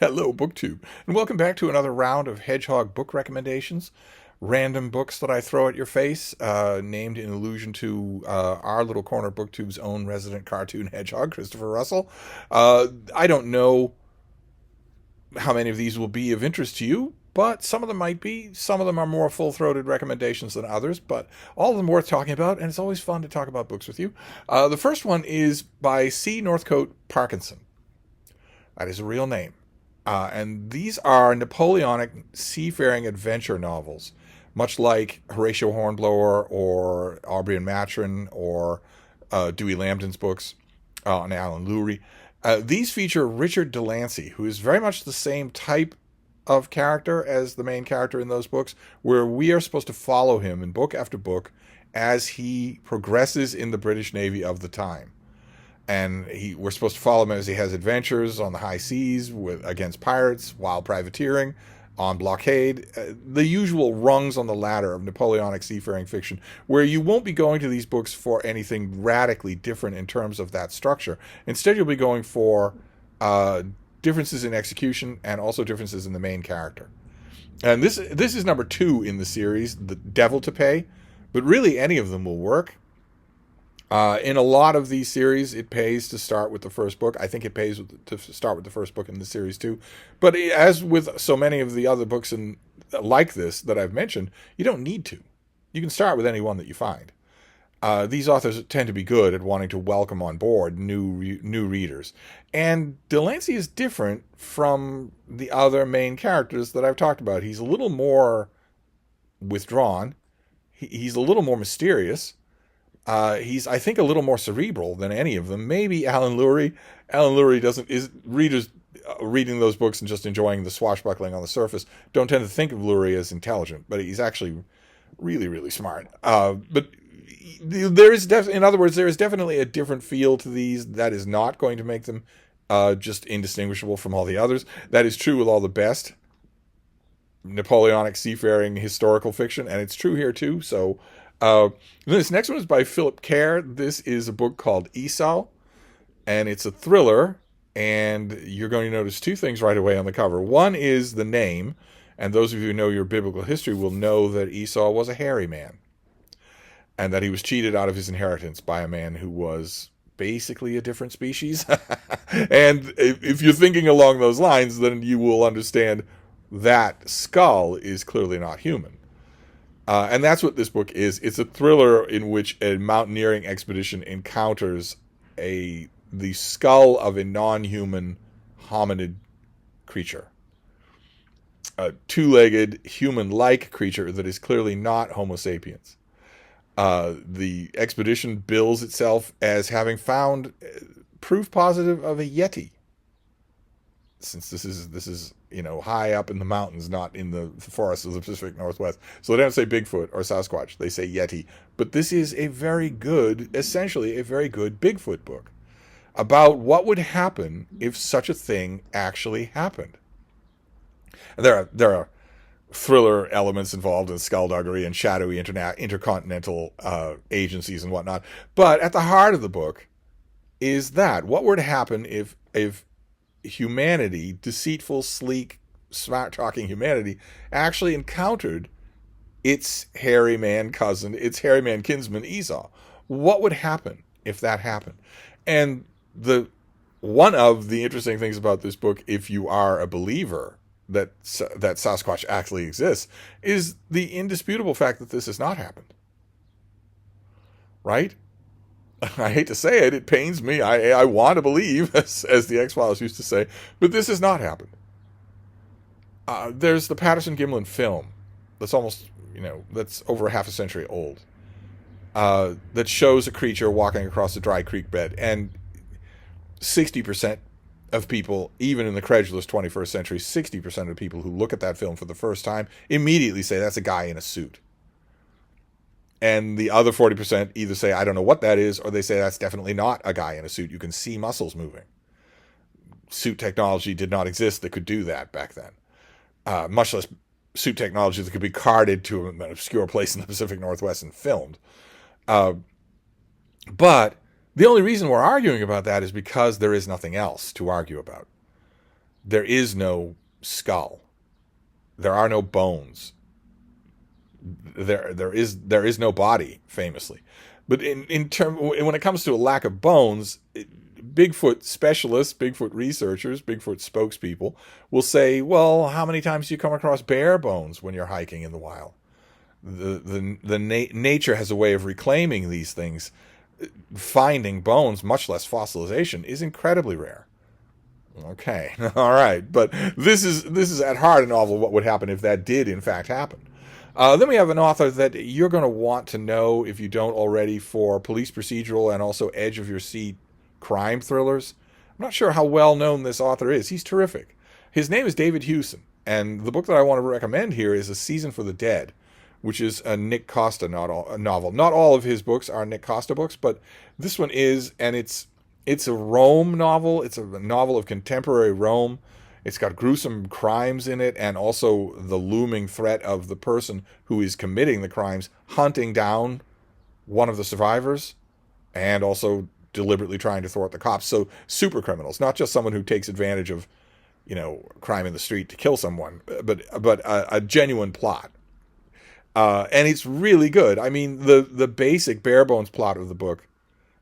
Hello, BookTube, and welcome back to another round of Hedgehog book recommendations. Random books that I throw at your face, named in allusion to our little corner BookTube's own resident cartoon hedgehog, Christopher Russell. I don't know how many of these will be of interest to you, but some of them might be. Some of them are more full-throated recommendations than others, but all of them worth talking about, and it's always fun to talk about books with you. The first one is by C. Northcote Parkinson. That is a real name. And these are Napoleonic seafaring adventure novels, much like Horatio Hornblower or Aubrey and Maturin or Dewey Lambden's books on Alan Lurie. These feature Richard Delancey, who is very much the same type of character as the main character in those books, where we are supposed to follow him in book after book as he progresses in the British Navy of the time. And we're supposed to follow him as he has adventures on the high seas against pirates, while privateering, on blockade, the usual rungs on the ladder of Napoleonic seafaring fiction, where you won't be going to these books for anything radically different in terms of that structure. Instead, you'll be going for differences in execution and also differences in the main character. And this is number 2 in the series, The Devil to Pay, but really any of them will work. In a lot of these series, it pays to start with the first book. I think it pays to start with the first book in the series too. But as with so many of the other books like this that I've mentioned, you don't need to. You can start with any one that you find. These authors tend to be good at wanting to welcome on board new readers. And Delancey is different from the other main characters that I've talked about. He's a little more withdrawn. He's a little more mysterious. He's, I think, a little more cerebral than any of them. Maybe Alan Lurie. Alan Lurie readers reading those books and just enjoying the swashbuckling on the surface don't tend to think of Lurie as intelligent, but he's actually really, really smart. But there is, in other words, there is definitely a different feel to these that is not going to make them just indistinguishable from all the others. That is true with all the best Napoleonic seafaring historical fiction, and it's true here too. So this next one is by Philip Kerr. This is a book called Esau, and it's a thriller, and you're going to notice 2 things right away on the cover. One is the name, and those of you who know your biblical history will know that Esau was a hairy man, and that he was cheated out of his inheritance by a man who was basically a different species. And if you're thinking along those lines, then you will understand that skull is clearly not human. And that's what this book is. It's a thriller in which a mountaineering expedition encounters the skull of a non-human hominid creature. A 2-legged, human-like creature that is clearly not Homo sapiens. The expedition bills itself as having found proof positive of a Yeti. Since this is high up in the mountains, not in the forests of the Pacific Northwest. So they don't say Bigfoot or Sasquatch, they say Yeti. But this is essentially a very good Bigfoot book about what would happen if such a thing actually happened. And there are thriller elements involved in skullduggery and shadowy intercontinental agencies and whatnot. But at the heart of the book is that what were to happen if humanity, deceitful, sleek, smart-talking humanity, actually encountered its hairy man cousin, its hairy man kinsman, Esau. What would happen if that happened? And one of the interesting things about this book, if you are a believer that Sasquatch actually exists, is the indisputable fact that this has not happened. Right? I hate to say it, it pains me. I want to believe, as the X-Files used to say, but this has not happened. There's the Patterson-Gimlin film that's almost, that's over half a century old, that shows a creature walking across a dry creek bed, and 60% of people, even in the credulous 21st century, 60% of people who look at that film for the first time immediately say that's a guy in a suit. And the other 40% either say, I don't know what that is, or they say that's definitely not a guy in a suit. You can see muscles moving. Suit technology did not exist that could do that back then. Much less suit technology that could be carted to an obscure place in the Pacific Northwest and filmed. But the only reason we're arguing about that is because there is nothing else to argue about. there is no skull. There are no bones. There is no body, famously. But when it comes to a lack of bones, Bigfoot specialists, Bigfoot researchers, Bigfoot spokespeople will say, well, how many times do you come across bear bones when you're hiking in the wild? Nature has a way of reclaiming these things. Finding bones, much less fossilization, is incredibly rare. Okay, all right, but this is at heart a novel. What would happen if that did in fact happen? Then we have an author that you're going to want to know, if you don't already, for police procedural and also edge of your seat crime thrillers. I'm not sure how well known this author is. He's terrific. His name is David Hewson, and the book that I want to recommend here is A Season for the Dead, which is a Nick Costa novel. Not all of his books are Nick Costa books, but this one is, and it's a Rome novel. It's a novel of contemporary Rome. It's got gruesome crimes in it, and also the looming threat of the person who is committing the crimes hunting down one of the survivors, and also deliberately trying to thwart the cops. So super criminals, not just someone who takes advantage of, crime in the street to kill someone, but a genuine plot. And it's really good. I mean, the basic bare bones plot of the book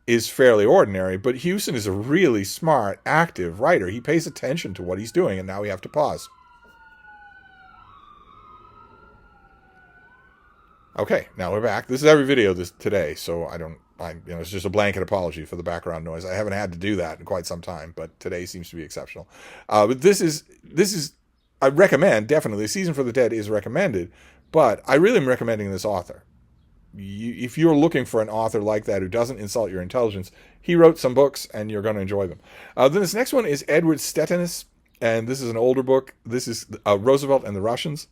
is fairly ordinary, but Hewson is a really smart, active writer. He pays attention to what he's doing, and now we have to pause. Okay, now we're back. This is every video today, so it's just a blanket apology for the background noise. I haven't had to do that in quite some time, but today seems to be exceptional. But this is I recommend, definitely. Season for the Dead is recommended, but I really am recommending this author. If you're looking for an author like that who doesn't insult your intelligence, he wrote some books and you're going to enjoy them. Then this next one is Edward Stettinius, and this is an older book. This is Roosevelt and the Russians.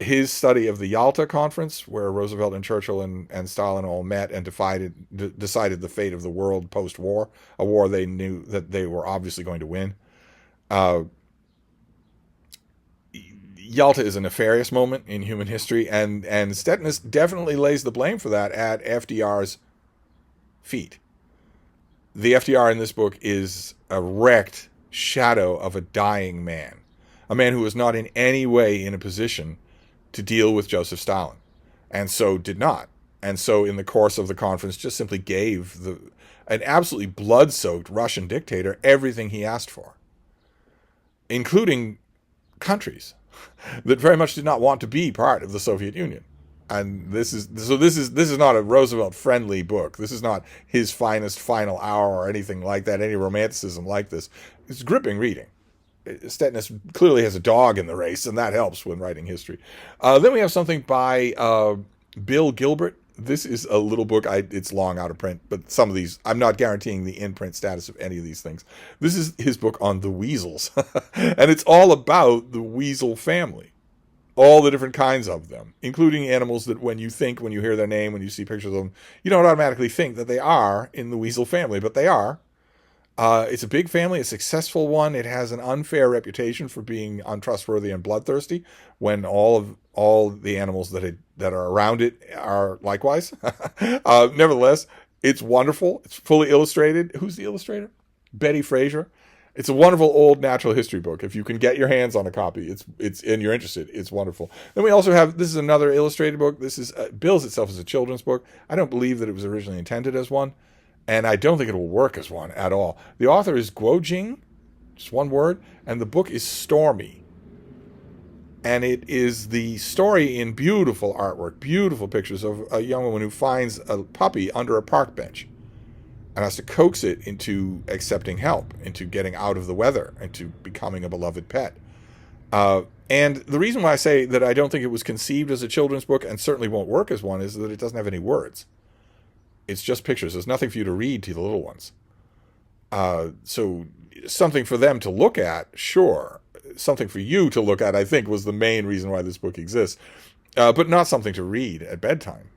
His study of the Yalta Conference, where Roosevelt and Churchill and Stalin all met and decided the fate of the world post-war, a war they knew that they were obviously going to win. Yalta is a nefarious moment in human history, and Stettinius definitely lays the blame for that at FDR's feet. The FDR in this book is a wrecked shadow of a dying man, a man who was not in any way in a position to deal with Joseph Stalin, and so did not. And so in the course of the conference just simply gave an absolutely blood-soaked Russian dictator everything he asked for, including countries that very much did not want to be part of the Soviet Union. And this is not a Roosevelt friendly book. This is not his finest final hour or anything like that, any romanticism like this. It's gripping reading. Stettinius clearly has a dog in the race, and that helps when writing history. Then we have something by Bill Gilbert. This is a little book. It's long out of print, but some of these, I'm not guaranteeing the in-print status of any of these things. This is his book on the weasels, and it's all about the weasel family, all the different kinds of them, including animals that when you hear their name, when you see pictures of them, you don't automatically think that they are in the weasel family, but they are. It's a big family, a successful one. It has an unfair reputation for being untrustworthy and bloodthirsty, when all the animals that are around it are likewise. Nevertheless, it's wonderful. It's fully illustrated. Who's the illustrator? Betty Fraser. It's a wonderful old natural history book. If you can get your hands on a copy, it's and you're interested, it's wonderful. Then we also have, this is another illustrated book. This is bills itself as a children's book. I don't believe that it was originally intended as one, and I don't think it will work as one at all. The author is Guo Jing, just one word, and the book is Stormy. And it is the story in beautiful artwork, beautiful pictures of a young woman who finds a puppy under a park bench and has to coax it into accepting help, into getting out of the weather, into becoming a beloved pet. And the reason why I say that I don't think it was conceived as a children's book and certainly won't work as one is that it doesn't have any words. It's just pictures. There's nothing for you to read to the little ones. So something for them to look at, sure. Something for you to look at, I think, was the main reason why this book exists. But not something to read at bedtime.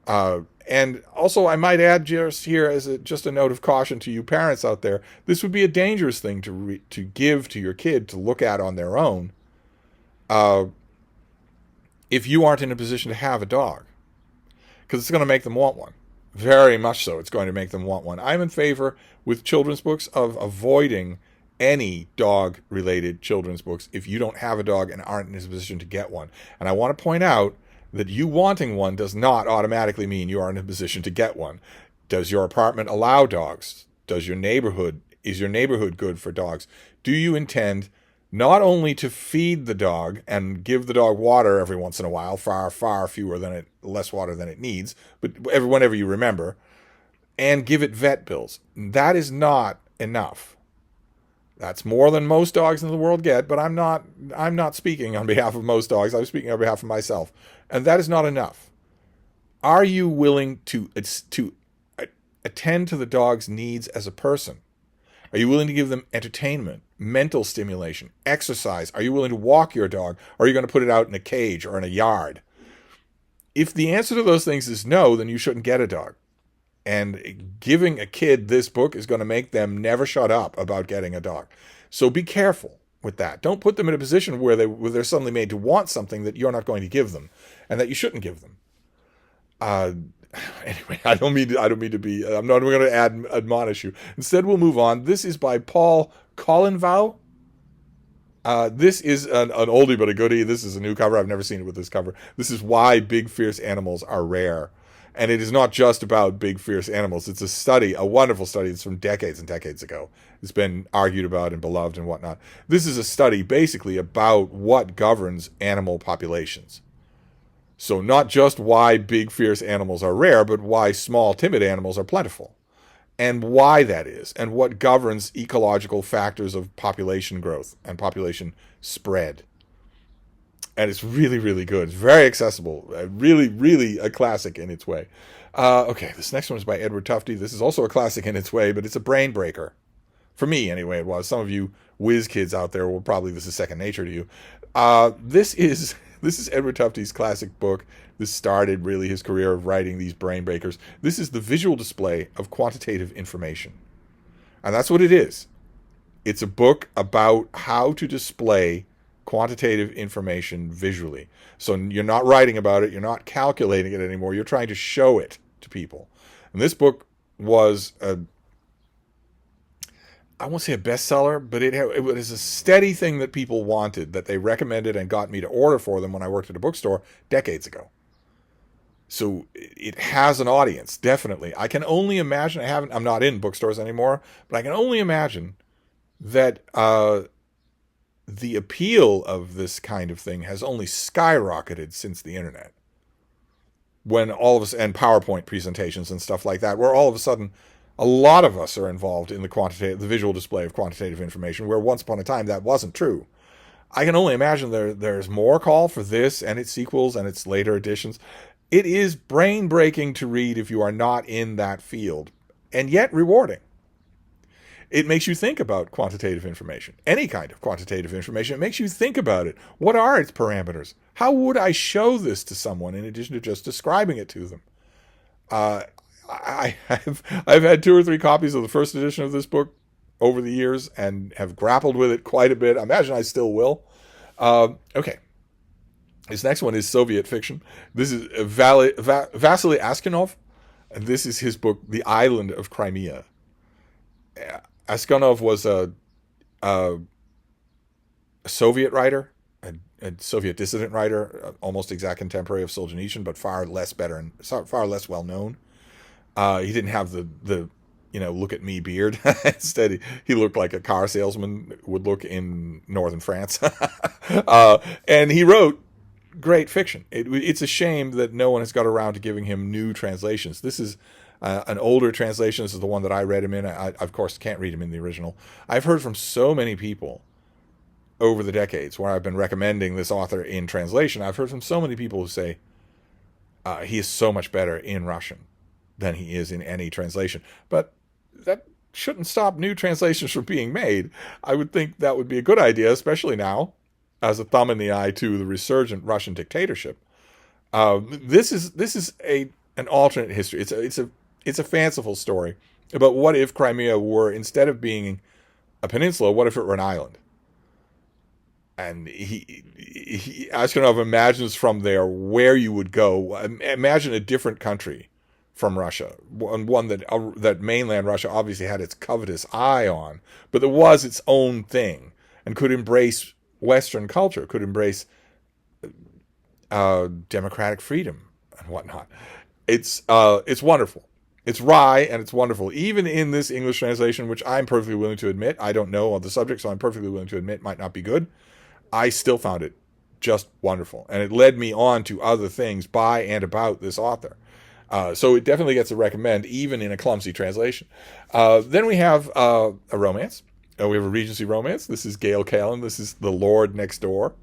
And also, I might add just here as just a note of caution to you parents out there, this would be a dangerous thing to give to your kid to look at on their own if you aren't in a position to have a dog. Because it's going to make them want one. Very much so, it's going to make them want one. I'm in favor, with children's books, of avoiding any dog-related children's books if you don't have a dog and aren't in a position to get one. And I want to point out that you wanting one does not automatically mean you are in a position to get one. Does your apartment allow dogs? Is your neighborhood good for dogs? Do you intend not only to feed the dog and give the dog water every once in a while, less water than it needs, but whenever you remember, and give it vet bills? That is not enough. That's more than most dogs in the world get, but I'm not speaking on behalf of most dogs. I'm speaking on behalf of myself. And that is not enough. Are you willing to attend to the dog's needs as a person? Are you willing to give them entertainment, mental stimulation, exercise? Are you willing to walk your dog? Or are you going to put it out in a cage or in a yard? If the answer to those things is no, then you shouldn't get a dog. And giving a kid this book is going to make them never shut up about getting a dog. So be careful with that. Don't put them in a position where they're suddenly made to want something that you're not going to give them and that you shouldn't give them. Anyway, I'm not going to admonish you. Instead, we'll move on. This is by Paul Collinvow. This is an oldie but a goodie. This is a new cover. I've never seen it with this cover. This is Why Big Fierce Animals Are Rare. And it is not just about big, fierce animals. It's a study, a wonderful study. It's from decades and decades ago. It's been argued about and beloved and whatnot. This is a study basically about what governs animal populations. So not just why big, fierce animals are rare, but why small, timid animals are plentiful. And why that is, and what governs ecological factors of population growth and population spread. And it's really, really good. It's very accessible. Really, really a classic in its way. Okay, this next one is by Edward Tufte. This is also a classic in its way, but it's a brain breaker. For me, anyway, it was. Some of you whiz kids out there will probably, this is second nature to you. This is Edward Tufte's classic book. This started really his career of writing these brain breakers. This is the visual display of quantitative information. And that's what it is. It's a book about how to display quantitative information visually. So you're not writing about it, you're not calculating it anymore, you're trying to show it to people. And this book was I won't say a bestseller, but it was a steady thing that people wanted, that they recommended and got me to order for them when I worked at a bookstore decades ago. So it has an audience, definitely. I can only imagine, I'm not in bookstores anymore, but I can only imagine that the appeal of this kind of thing has only skyrocketed since the internet. When all of us, and PowerPoint presentations and stuff like that, where all of a sudden a lot of us are involved in the visual display of quantitative information, where once upon a time that wasn't true. I can only imagine there's more call for this and its sequels and its later editions. It is brain-breaking to read if you are not in that field, and yet rewarding. It makes you think about quantitative information, any kind of quantitative information. It makes you think about it. What are its parameters? How would I show this to someone in addition to just describing it to them? I've had 2 or 3 copies of the first edition of this book over the years and have grappled with it quite a bit. I imagine I still will. Okay. This next one is Soviet fiction. This is Vasily Askanov, and this is his book, The Island of Crimea. Askanov was a Soviet writer, a Soviet dissident writer, almost exact contemporary of Solzhenitsyn, but far less well known. He didn't have the look at me beard. Instead, he looked like a car salesman would look in northern France. And he wrote great fiction. It's a shame that no one has got around to giving him new translations. This is an older translation. This is the one that I read him in. I of course, can't read him in the original. I've heard from so many people over the decades where I've been recommending this author in translation. I've heard from so many people who say he is so much better in Russian than he is in any translation. But that shouldn't stop new translations from being made. I would think that would be a good idea, especially now, as a thumb in the eye to the resurgent Russian dictatorship. This is an alternate history. It's a fanciful story about what if Crimea were, instead of being a peninsula, what if it were an island? And he Askanov imagines from there where you would go. Imagine a different country from Russia, one that mainland Russia obviously had its covetous eye on, but it was its own thing and could embrace Western culture, could embrace democratic freedom and whatnot. It's wonderful. It's wry and it's wonderful. Even in this English translation, which I'm perfectly willing to admit, I don't know on the subject, so I'm perfectly willing to admit might not be good, I still found it just wonderful. And it led me on to other things by and about this author. So it definitely gets a recommend, even in a clumsy translation. Then we have a romance. We have a Regency romance. This is Gail Callan. This is The Lord Next Door.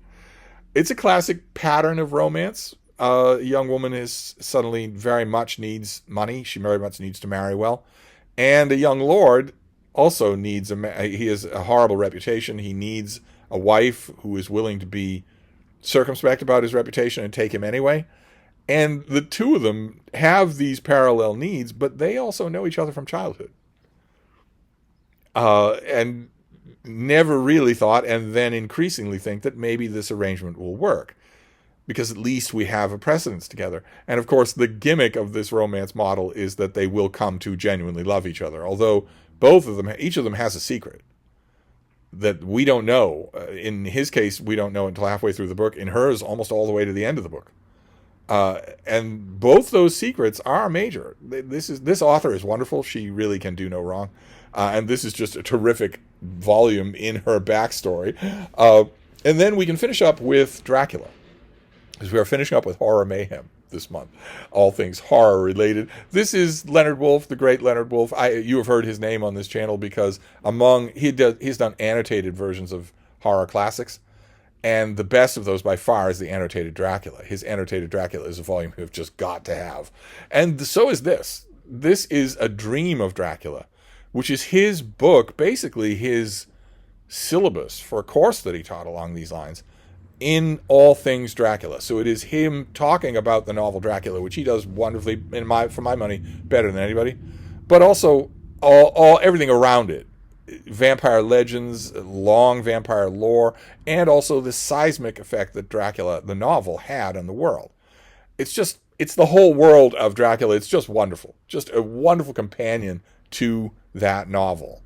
It's a classic pattern of romance. A young woman is suddenly very much needs money. She very much needs to marry well. And a young lord also needs he has a horrible reputation. He needs a wife who is willing to be circumspect about his reputation and take him anyway. And the two of them have these parallel needs, but they also know each other from childhood. And never really thought, and then increasingly think that maybe this arrangement will work, because at least we have a precedence together. And of course, the gimmick of this romance model is that they will come to genuinely love each other. Although each of them has a secret that we don't know. In his case, we don't know until halfway through the book. In hers, almost all the way to the end of the book. And both those secrets are major. This author is wonderful. She really can do no wrong. And this is just a terrific volume in her backstory. And then we can finish up with Dracula, because we are finishing up with Horror Mayhem this month. All things horror related. This is Leonard Woolf, the great Leonard Woolf. You have heard his name on this channel because he's done annotated versions of horror classics. And the best of those by far is the annotated Dracula. His annotated Dracula is a volume you've just got to have. And so is this. This is A Dream of Dracula, which is his book, basically his syllabus for a course that he taught along these lines in all things Dracula. So it is him talking about the novel Dracula, which he does wonderfully, for my money, better than anybody, but also everything around it. Vampire legends, long vampire lore, and also the seismic effect that Dracula, the novel, had on the world. It's the whole world of Dracula. It's just wonderful. Just a wonderful companion to that novel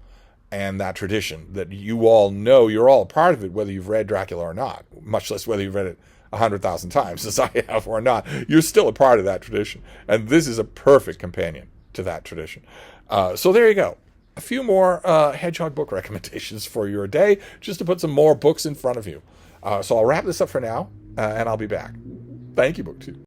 and that tradition that you all know. You're all a part of it, whether you've read Dracula or not, much less whether you've read it 100,000 times, as I have, or not. You're still a part of that tradition. And this is a perfect companion to that tradition. So there you go. A few more Hedgehog book recommendations for your day, just to put some more books in front of you. So I'll wrap this up for now, and I'll be back. Thank you, BookTube.